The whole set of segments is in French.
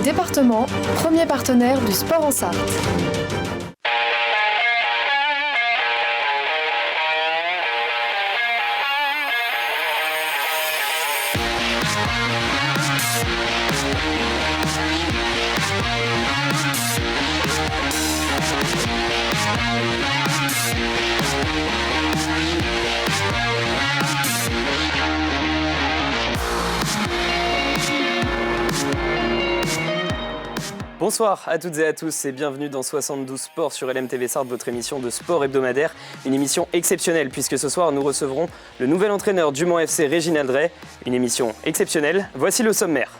département, premier partenaire du sport en Sarthe. Bonsoir à toutes et à tous et bienvenue dans 72 Sports sur LMTV Sarthe, votre émission de sport hebdomadaire. Une émission exceptionnelle puisque ce soir nous recevrons le nouvel entraîneur du Mans FC, Réginald Ray. Une émission exceptionnelle, voici le sommaire.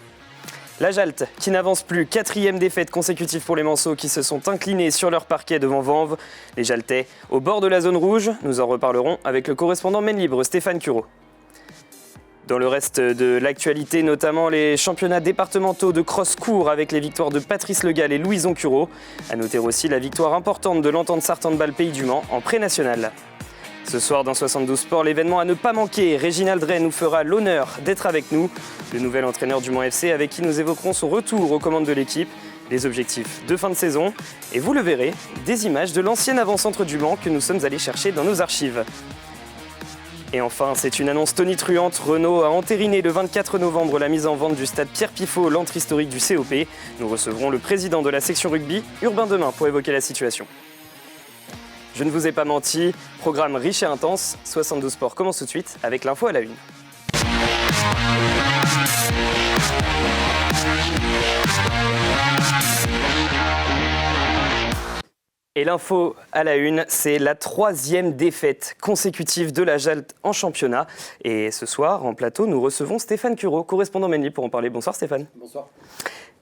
La Jalte qui n'avance plus, 4e défaite consécutive pour les Manceaux qui se sont inclinés sur leur parquet devant Vanves. Les Jaltais au bord de la zone rouge, nous en reparlerons avec le correspondant Maine Libre Stéphane Cureau. Dans le reste de l'actualité, notamment les championnats départementaux de cross-court avec les victoires de Patrice Legal et Louison Cureau. À noter aussi la victoire importante de l'Entente Sarthe Handball Pays du Mans en pré-national. Ce soir dans 72 Sports, l'événement à ne pas manquer, Réginald Ray nous fera l'honneur d'être avec nous, le nouvel entraîneur du Mans FC avec qui nous évoquerons son retour aux commandes de l'équipe, les objectifs de fin de saison et vous le verrez, des images de l'ancien avant-centre du Mans que nous sommes allés chercher dans nos archives. Et enfin, c'est une annonce tonitruante. Renault a entériné le 24 novembre la mise en vente du stade Pierre-Pifot, l'antre historique du COP. Nous recevrons le président de la section rugby, Urbain Demain, pour évoquer la situation. Je ne vous ai pas menti, programme riche et intense. 72 Sports commence tout de suite avec l'info à la une. Et l'info à la une, c'est la 3e défaite consécutive de la Jalte en championnat. Et ce soir, en plateau, nous recevons Stéphane Cureau, correspondant Maine Libre, pour en parler. Bonsoir Stéphane. Bonsoir.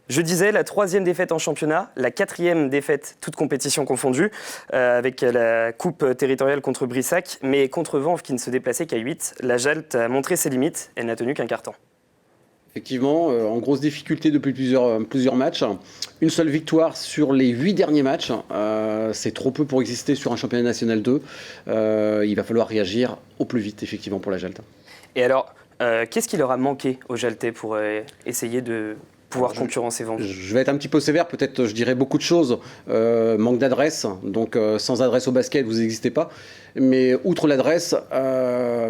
Je disais la 3e défaite en championnat, la 4e défaite, toute compétition confondue, avec la coupe territoriale contre Brissac. Mais contre Vanves qui ne se déplaçait qu'à 8, la Jalte a montré ses limites, elle n'a tenu qu'un quart temps. Effectivement, en grosse difficulté depuis plusieurs matchs. Une seule victoire sur les 8 derniers matchs. C'est trop peu pour exister sur un championnat national 2. Il va falloir réagir au plus vite, effectivement, pour la Jalte. Et alors, qu'est-ce qui leur a manqué aux Jaltais pour essayer de pouvoir concurrencer Vanves ? Je vais être un petit peu sévère, peut-être je dirais beaucoup de choses. Manque d'adresse, donc sans adresse au basket, vous n'existez pas. Mais outre l'adresse,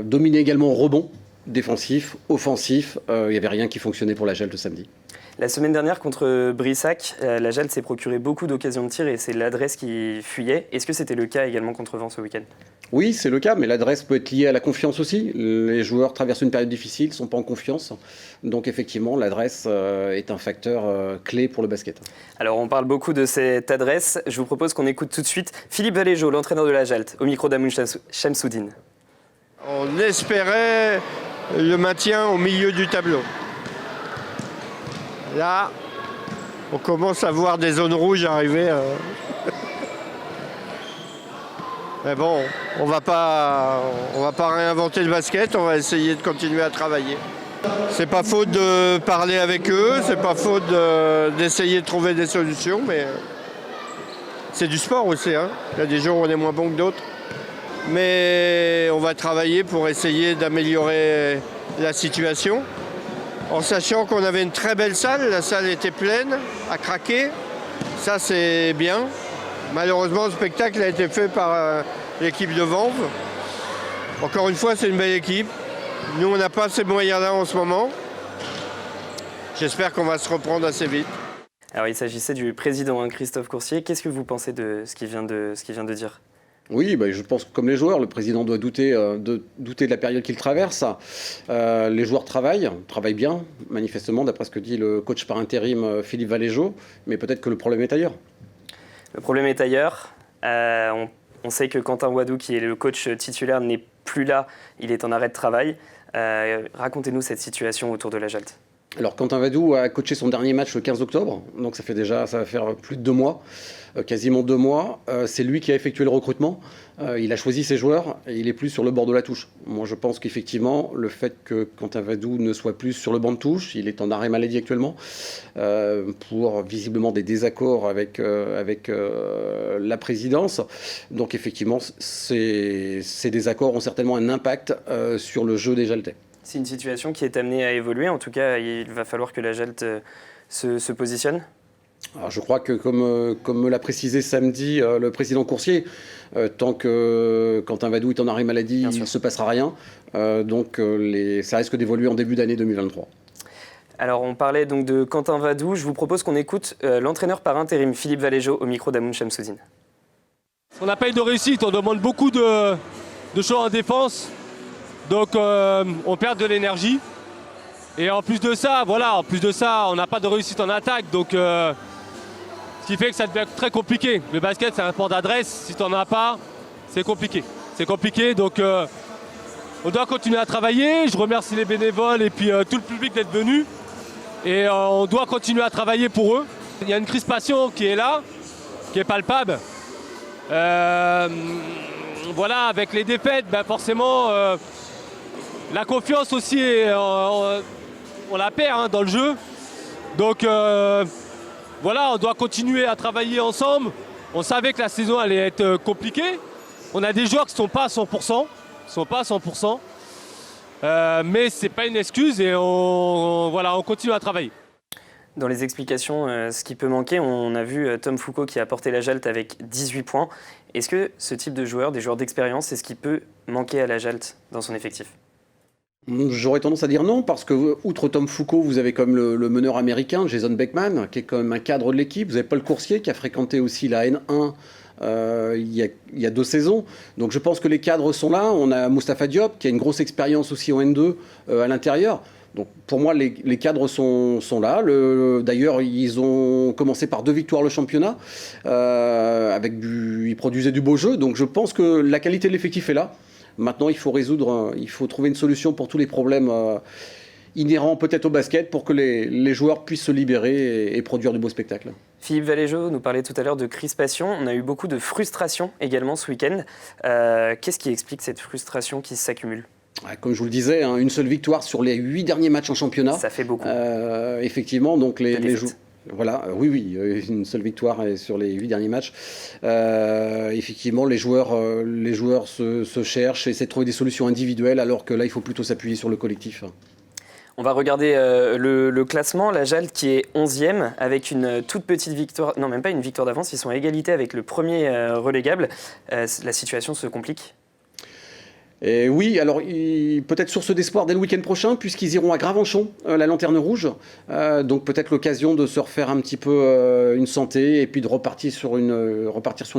dominer également au rebond. Défensif, offensif, il n'y avait rien qui fonctionnait pour la Jalte samedi. La semaine dernière contre Brissac, la Jalte s'est procuré beaucoup d'occasions de tir et c'est l'adresse qui fuyait. Est-ce que c'était le cas également contre Vanves ce week-end ? Oui, c'est le cas, mais l'adresse peut être liée à la confiance aussi. Les joueurs traversent une période difficile, ne sont pas en confiance. Donc effectivement, l'adresse est un facteur clé pour le basket. Alors on parle beaucoup de cette adresse. Je vous propose qu'on écoute tout de suite Philippe Valéjo, l'entraîneur de la Jalte, au micro d'Amoun Chamsoudine. On espérait le maintien au milieu du tableau. Là, on commence à voir des zones rouges arriver. Mais bon, on va pas réinventer le basket, on va essayer de continuer à travailler. C'est pas faute de parler avec eux, c'est pas faute d'essayer de trouver des solutions, mais c'est du sport aussi, hein. Il y a des jours où on est moins bon que d'autres. Mais on va travailler pour essayer d'améliorer la situation, en sachant qu'on avait une très belle salle, la salle était pleine, à craquer, ça c'est bien. Malheureusement, le spectacle a été fait par l'équipe de Vanves. Encore une fois, c'est une belle équipe. Nous, on n'a pas ces moyens-là en ce moment. J'espère qu'on va se reprendre assez vite. Alors il s'agissait du président, Christophe Coursier. Qu'est-ce que vous pensez de ce qu'il vient de dire ? Oui, je pense que comme les joueurs, le président doit douter de la période qu'il traverse. Les joueurs travaillent bien, manifestement, d'après ce que dit le coach par intérim Philippe Valéjo, mais peut-être que le problème est ailleurs. Le problème est ailleurs. On sait que Quentin Wadou, qui est le coach titulaire, n'est plus là, il est en arrêt de travail. Racontez-nous cette situation autour de la Jalte. Alors Quentin Wadou a coaché son dernier match le 15 octobre, donc ça va faire plus de 2 mois. Quasiment 2 mois. C'est lui qui a effectué le recrutement. Il a choisi ses joueurs et il est plus sur le bord de la touche. Moi, je pense qu'effectivement, le fait que Quentin Wadou ne soit plus sur le banc de touche, il est en arrêt maladie actuellement, pour visiblement des désaccords avec la présidence. Donc effectivement, ces désaccords ont certainement un impact sur le jeu des Jaltais. C'est une situation qui est amenée à évoluer. En tout cas, il va falloir que la Jalte se positionne ? Alors, je crois que, comme me l'a précisé samedi le président Coursier, tant que Quentin Vadou est en arrêt maladie, il ne se passera rien. Ça risque d'évoluer en début d'année 2023. Alors, on parlait donc de Quentin Vadou. Je vous propose qu'on écoute l'entraîneur par intérim, Philippe Valéjo, au micro d'Amoun Chamsoudine. On n'a pas eu de réussite, on demande beaucoup de choses en défense. Donc, on perd de l'énergie. Et en plus de ça, on n'a pas de réussite en attaque. Donc, ce qui fait que ça devient très compliqué. Le basket, c'est un sport d'adresse. Si tu n'en as pas, c'est compliqué. C'est compliqué, donc on doit continuer à travailler. Je remercie les bénévoles et puis tout le public d'être venu. Et on doit continuer à travailler pour eux. Il y a une crispation qui est là, qui est palpable. Avec les défaites, forcément, la confiance aussi, on la perd dans le jeu. Donc, on doit continuer à travailler ensemble. On savait que la saison allait être compliquée. On a des joueurs qui ne sont pas à 100%. Mais ce n'est pas une excuse et on continue à travailler. Dans les explications, ce qui peut manquer, on a vu Tom Foucault qui a porté la Jalt avec 18 points. Est-ce que ce type de joueurs, des joueurs d'expérience, c'est ce qui peut manquer à la Jalt dans son effectif ? J'aurais tendance à dire non, parce que, outre Tom Foucault, vous avez comme le meneur américain, Jason Beckman, qui est quand même un cadre de l'équipe. Vous avez Paul Coursier, qui a fréquenté aussi la N1 il y a 2 saisons. Donc je pense que les cadres sont là. On a Moustapha Diop, qui a une grosse expérience aussi en N2 à l'intérieur. Donc pour moi, les cadres sont là. D'ailleurs, ils ont commencé par 2 victoires le championnat. Ils produisaient du beau jeu. Donc je pense que la qualité de l'effectif est là. Maintenant, il faut trouver une solution pour tous les problèmes inhérents peut-être au basket pour que les joueurs puissent se libérer et produire de beaux spectacles. Philippe Valéjo nous parlait tout à l'heure de crispation. On a eu beaucoup de frustration également ce week-end. Qu'est-ce qui explique cette frustration qui s'accumule ? Comme je vous le disais, une seule victoire sur les 8 derniers matchs en championnat. Ça fait beaucoup. Effectivement, donc les joueurs. Voilà, oui, une seule victoire sur les 8 derniers matchs. Effectivement, les joueurs se cherchent et essaient de trouver des solutions individuelles, alors que là, il faut plutôt s'appuyer sur le collectif. On va regarder le classement. La Jalt qui est 11e avec une toute petite victoire, non même pas une victoire d'avance, ils sont à égalité avec le premier relégable. La situation se complique. Et oui, alors peut-être source d'espoir dès le week-end prochain, puisqu'ils iront à Gravenchon, la Lanterne Rouge. Donc peut-être l'occasion de se refaire un petit peu une santé et puis de repartir sur une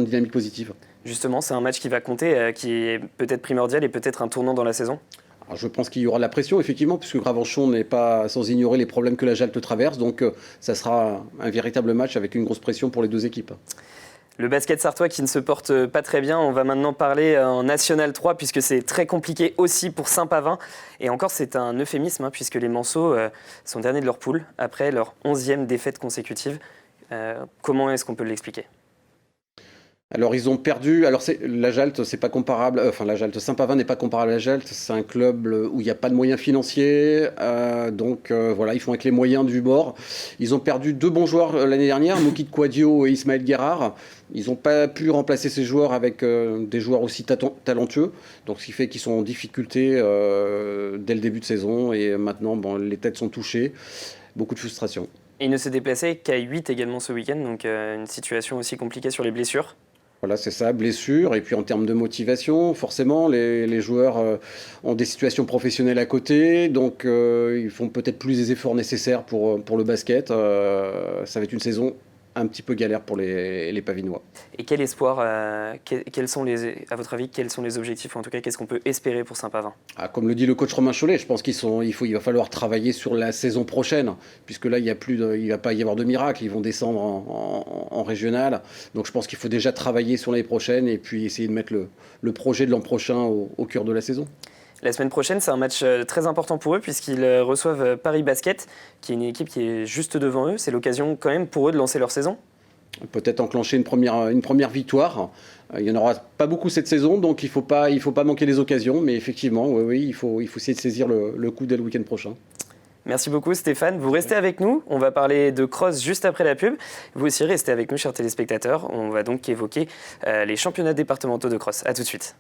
dynamique positive. Justement, c'est un match qui va compter, qui est peut-être primordial et peut-être un tournant dans la saison. Alors je pense qu'il y aura de la pression, effectivement, puisque Gravenchon n'est pas sans ignorer les problèmes que la Jalt traverse. Donc ça sera un véritable match avec une grosse pression pour les 2 équipes. Le basket sartois qui ne se porte pas très bien, on va maintenant parler en National 3 puisque c'est très compliqué aussi pour Saint-Pavin. Et encore c'est un euphémisme puisque les Manceaux sont derniers de leur poule après leur 11e défaite consécutive. Comment est-ce qu'on peut l'expliquer ? Alors ils ont perdu, la Jalt c'est pas comparable, la Jalt Saint-Pavin n'est pas comparable à la Jalt, c'est un club où il n'y a pas de moyens financiers, ils font avec les moyens du bord. Ils ont perdu 2 bons joueurs l'année dernière, Moukid Kouadio et Ismaël Guérard. Ils n'ont pas pu remplacer ces joueurs avec des joueurs aussi talentueux, donc ce qui fait qu'ils sont en difficulté dès le début de saison et maintenant les têtes sont touchées, beaucoup de frustration. Et il ne se déplaçait qu'à 8 également ce week-end, donc une situation aussi compliquée sur les blessures. Voilà, c'est ça, blessure. Et puis en termes de motivation, forcément, les joueurs ont des situations professionnelles à côté, donc ils font peut-être plus les efforts nécessaires pour le basket. Ça va être une saison un petit peu galère pour les Pavinois. Et quel espoir, à votre avis, quels sont les objectifs, ou en tout cas, qu'est-ce qu'on peut espérer pour Saint-Pavin ? Comme le dit le coach Romain Cholet, je pense il va falloir travailler sur la saison prochaine, puisque là, il ne va pas y avoir de miracle, ils vont descendre en régional. Donc je pense qu'il faut déjà travailler sur l'année prochaine et puis essayer de mettre le projet de l'an prochain au cœur de la saison. La semaine prochaine, c'est un match très important pour eux puisqu'ils reçoivent Paris Basket, qui est une équipe qui est juste devant eux. C'est l'occasion quand même pour eux de lancer leur saison. Peut-être enclencher une première victoire. Il n'y en aura pas beaucoup cette saison, donc il ne faut pas manquer les occasions. Mais effectivement, oui, il faut essayer de saisir le coup dès le week-end prochain. Merci beaucoup Stéphane. Vous restez avec nous. On va parler de cross juste après la pub. Vous aussi restez avec nous, chers téléspectateurs. On va donc évoquer les championnats départementaux de cross. À tout de suite.